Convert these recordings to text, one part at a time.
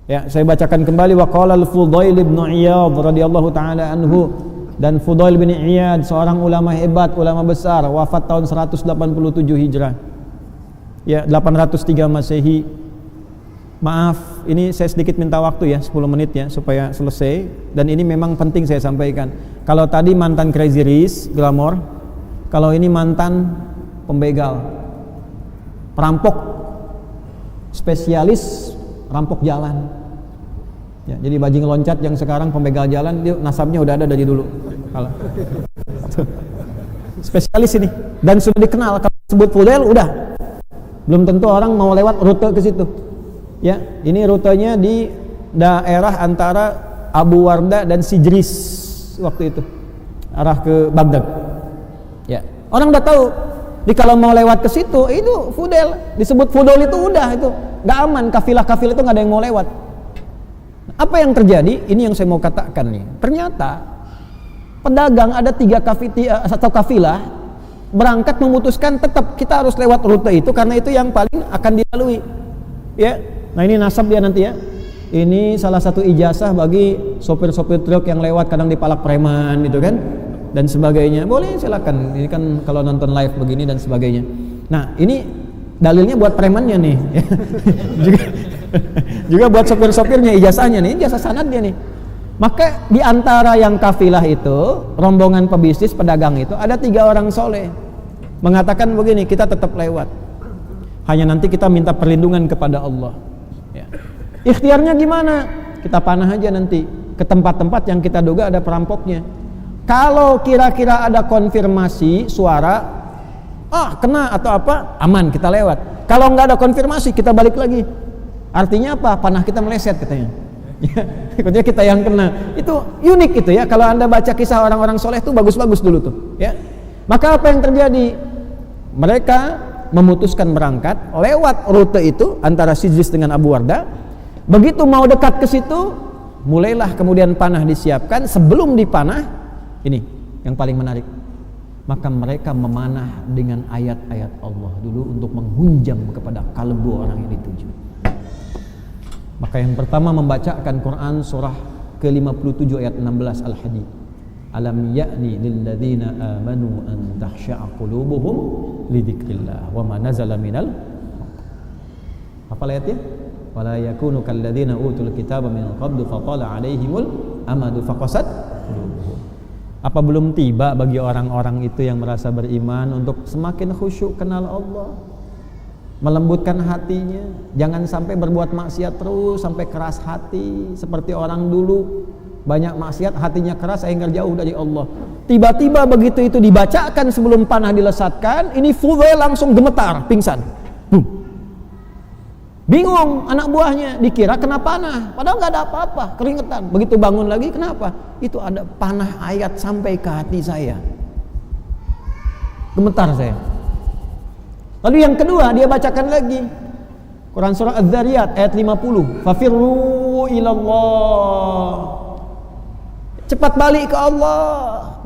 Ya, saya bacakan kembali wa qala al-Fudail bin Iyad radhiyallahu taala anhu, dan Fudail bin Iyad seorang ulama hebat, ulama besar, wafat tahun 187 Hijrah. Ya, 803 Masehi. Maaf, ini saya sedikit minta waktu ya, 10 menit ya supaya selesai, dan ini memang penting saya sampaikan. Kalau tadi mantan Crazy Rich, glamor, kalau ini mantan pembegal, perampok, spesialis rampok jalan. Ya, jadi bajing loncat yang sekarang pembegal jalan, dia nasabnya udah ada dari dulu. Kalau spesialis ini, dan sudah dikenal. Kalau sebut Fudail udah, belum tentu orang mau lewat rute ke situ. Ya, ini rutenya di daerah antara Abu Warda dan Sijris waktu itu, arah ke Baghdad. Ya, orang udah tahu. Jadi kalau mau lewat ke situ, itu Fudail, disebut Fudail itu udah, itu nggak aman, kafilah-kafilah itu nggak ada yang mau lewat. Apa yang terjadi? Ini yang saya mau katakan nih. Ternyata pedagang ada 3 kafilah berangkat memutuskan tetap kita harus lewat rute itu karena itu yang paling akan dilalui. Ya, nah ini nasab dia nanti ya. Ini salah satu ijazah bagi sopir-sopir truk yang lewat kadang dipalak preman gitu kan, dan sebagainya. Boleh silakan. Ini kan kalau nonton live begini dan sebagainya. Nah ini dalilnya buat premannya nih. juga buat sopir-sopirnya ijazahnya nih, ijazah sanad dia nih. Maka di antara yang kafilah itu, rombongan pebisnis pedagang itu ada 3 orang soleh mengatakan begini, kita tetap lewat, hanya nanti kita minta perlindungan kepada Allah ya. Ikhtiarnya gimana? Kita panah aja nanti ke tempat-tempat yang kita duga ada perampoknya. Kalau kira-kira ada konfirmasi suara, kena atau apa, aman kita lewat. Kalau nggak ada konfirmasi kita balik lagi. Artinya apa? Panah kita meleset katanya. Ikutnya kita yang kena. Itu unik itu ya. Kalau Anda baca kisah orang-orang soleh itu bagus-bagus dulu tuh ya. Maka apa yang terjadi? Mereka memutuskan berangkat lewat rute itu antara Sijris dengan Abu Warda. Begitu mau dekat ke situ, mulailah kemudian panah disiapkan. Sebelum dipanah, ini yang paling menarik, maka mereka memanah dengan ayat-ayat Allah dulu untuk menghunjam kepada kalbu orang yang dituju. Maka yang pertama membacakan Quran surah ke-57 ayat 16 Al-Hadid. Alam ya'ni lilladzina amanu an takhsha'a qulubuhum li dzikrillah wa ma nazala minal. Apa ayatnya? Wala yakunu kalladzina utul kitaba min qablu fatala 'alaihimul amadu faqasat qulubuhum. Apa belum tiba bagi orang-orang itu yang merasa beriman untuk semakin khusyuk kenal Allah, melembutkan hatinya, jangan sampai berbuat maksiat terus sampai keras hati seperti orang dulu, banyak maksiat hatinya keras sehingga jauh dari Allah. Tiba-tiba begitu itu dibacakan sebelum panah dilesatkan, ini Fudail langsung gemetar, pingsan. Bingung anak buahnya, dikira kena panah, padahal nggak ada apa-apa, keringetan. Begitu bangun lagi, kenapa? Itu ada panah ayat sampai ke hati saya, gemetar saya. Lalu yang kedua dia bacakan lagi Quran surah Az-Zariyat ayat 50, fafirru ilallah, cepat balik ke Allah.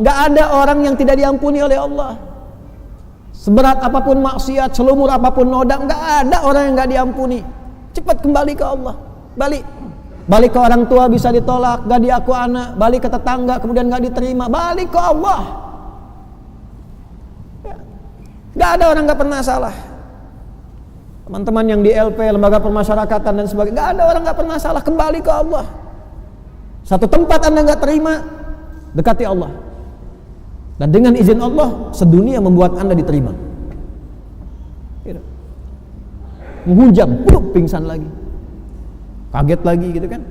Nggak ada orang yang tidak diampuni oleh Allah. Seberat apapun maksiat, selumur apapun noda, nggak ada orang yang nggak diampuni. Cepat kembali ke Allah, balik ke orang tua bisa ditolak, nggak diaku anak, balik ke tetangga kemudian nggak diterima, balik ke Allah. Nggak ada orang nggak pernah salah. Teman-teman yang di LP, lembaga permasyarakatan dan sebagainya, nggak ada orang nggak pernah salah, kembali ke Allah. Satu tempat Anda nggak terima, dekati Allah. Dan dengan izin Allah, sedunia membuat Anda diterima. Menghujam, pingsan lagi, kaget lagi gitu kan.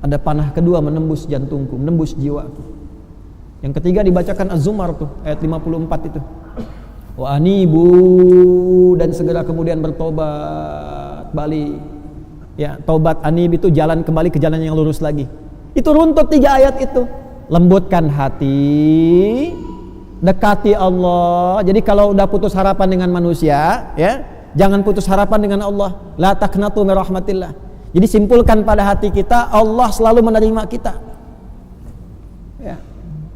Ada panah kedua menembus jantungku, menembus jiwaku. Yang ketiga dibacakan Az-Zumar tuh, ayat 54 itu. Wa anibu, dan segera kemudian bertobat, balik. Ya, tobat anib itu jalan kembali ke jalan yang lurus lagi. Itu runtut 3 ayat itu. Lembutkan hati, dekati Allah. Jadi kalau udah putus harapan dengan manusia, ya, jangan putus harapan dengan Allah. La taqnatu min rahmatillah. Jadi simpulkan pada hati kita, Allah selalu menerima kita. Ya.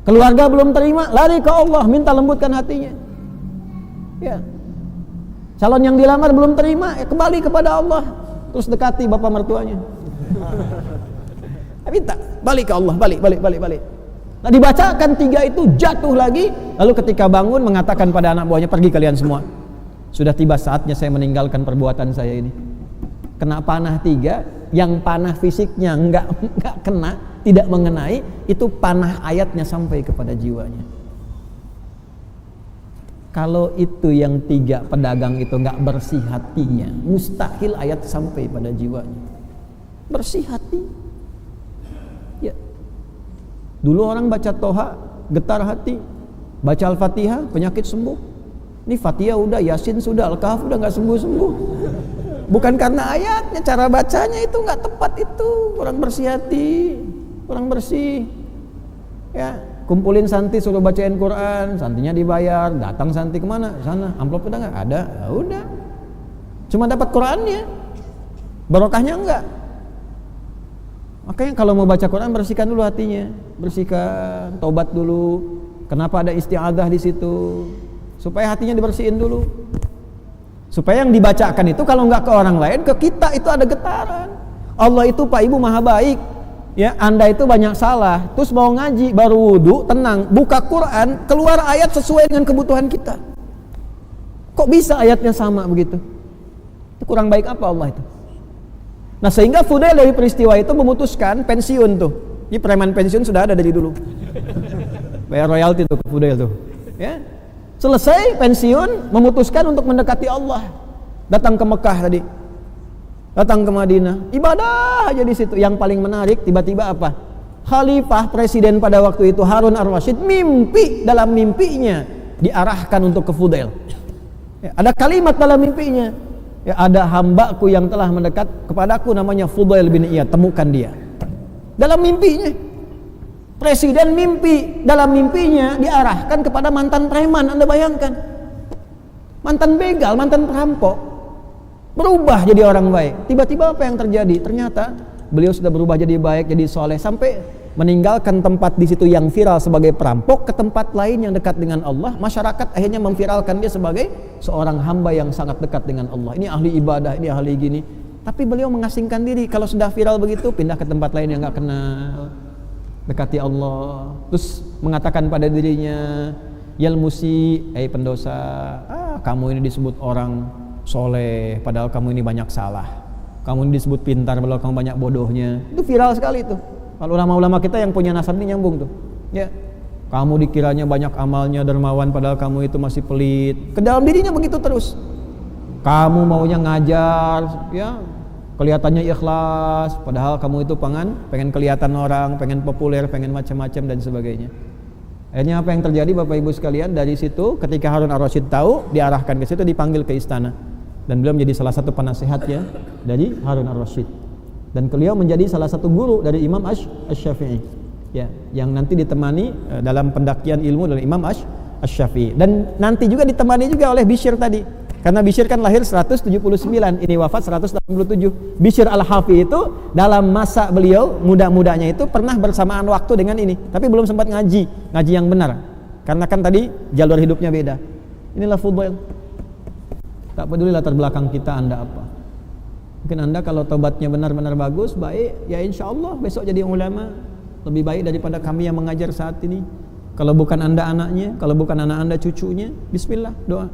Keluarga belum terima, lari ke Allah, minta lembutkan hatinya. Ya. Calon yang dilamar belum terima, kembali kepada Allah. Terus dekati bapak mertuanya. Tapi tak, balik ke Allah, balik. Nah, dibacakan 3 itu, jatuh lagi, lalu ketika bangun mengatakan pada anak buahnya, pergi kalian semua. Sudah tiba saatnya saya meninggalkan perbuatan saya ini. Kena panah 3, yang panah fisiknya enggak kena, tidak mengenai, itu panah ayatnya sampai kepada jiwanya. Kalau itu yang 3 pedagang itu enggak bersih hatinya, mustahil ayat sampai pada jiwanya. Bersih hati. Ya. Dulu orang baca Toha, getar hati. Baca Al-Fatihah, penyakit sembuh. Ini Fatihah udah, Yasin sudah, Al-Kahf udah enggak sembuh-sembuh. Bukan karena ayatnya, cara bacanya itu enggak tepat itu. Kurang bersih hati, kurang bersih. Ya, kumpulin santi suruh bacain Quran, santinya dibayar, datang santi kemana? Sana, amplop udah enggak ada, ya udah. Cuma dapat Qurannya, barokahnya enggak. Makanya kalau mau baca Quran bersihkan dulu hatinya, bersihkan, tobat dulu. Kenapa ada isti'adzah di situ? Supaya hatinya dibersihin dulu. Supaya yang dibacakan itu kalau enggak ke orang lain, ke kita itu ada getaran. Allah itu Pak Ibu maha baik. Ya, Anda itu banyak salah, terus mau ngaji, baru wudu, tenang, buka Quran, keluar ayat sesuai dengan kebutuhan kita. Kok bisa ayatnya sama begitu? Itu kurang baik apa Allah itu? Nah, sehingga Fudail dari peristiwa itu memutuskan pensiun tuh. Ini preman pensiun sudah ada dari dulu. Bayar royalti tuh ke Fudail tuh. Ya. Selesai pensiun, memutuskan untuk mendekati Allah. Datang ke Mekah tadi. Datang ke Madinah, ibadah aja di situ. Yang paling menarik tiba-tiba apa? Khalifah presiden pada waktu itu Harun ar-Rasyid mimpi, dalam mimpinya diarahkan untuk ke Fudail. Ya, ada kalimat dalam mimpinya. Ya, ada hambaku yang telah mendekat kepadaku namanya Fudail bin Iyad, temukan dia. Dalam mimpinya. Presiden mimpi, dalam mimpinya diarahkan kepada mantan preman, Anda bayangkan. Mantan begal, mantan perampok. Berubah jadi orang baik. Tiba-tiba apa yang terjadi? Ternyata beliau sudah berubah jadi baik, jadi soleh, sampai meninggalkan tempat di situ yang viral sebagai perampok ke tempat lain yang dekat dengan Allah. Masyarakat akhirnya memviralkan dia sebagai seorang hamba yang sangat dekat dengan Allah. Ini ahli ibadah, ini ahli gini. Tapi beliau mengasingkan diri. Kalau sudah viral begitu, pindah ke tempat lain yang nggak kenal, dekati Allah. Terus mengatakan pada dirinya, Yalmusi, pendosa, kamu ini disebut orang soleh, padahal kamu ini banyak salah. Kamu ini disebut pintar, padahal kamu banyak bodohnya. Itu viral sekali itu. Kalau ulama-ulama kita yang punya nasab ini nyambung tuh. Ya, kamu dikiranya banyak amalnya, dermawan, padahal kamu itu masih pelit. Ke dalam dirinya begitu terus. Kamu maunya ngajar, ya, kelihatannya ikhlas, padahal kamu itu pengen kelihatan orang, pengen populer, pengen macam-macam dan sebagainya. Akhirnya apa yang terjadi Bapak Ibu sekalian? Dari situ ketika Harun ar-Rasyid tahu, diarahkan ke situ, dipanggil ke istana. Dan beliau menjadi salah satu penasehatnya dari Harun ar-Rasyid. Dan beliau menjadi salah satu guru dari Imam Asy-Syafi'i. Ya, yang nanti ditemani dalam pendakian ilmu dari Imam Asy-Syafi'i. Dan nanti juga ditemani juga oleh Bishr tadi. Karena Bishr kan lahir 179, ini wafat 187. Bishr al-Hafi itu dalam masa beliau muda-mudanya itu pernah bersamaan waktu dengan ini, tapi belum sempat ngaji yang benar. Karena kan tadi jalur hidupnya beda. Inilah Fudail. Tak peduli latar belakang kita, Anda apa. Mungkin Anda kalau tobatnya benar-benar bagus, baik, ya insya Allah besok jadi ulama. Lebih baik daripada kami yang mengajar saat ini. Kalau bukan Anda anaknya, kalau bukan anak Anda cucunya, bismillah, doa.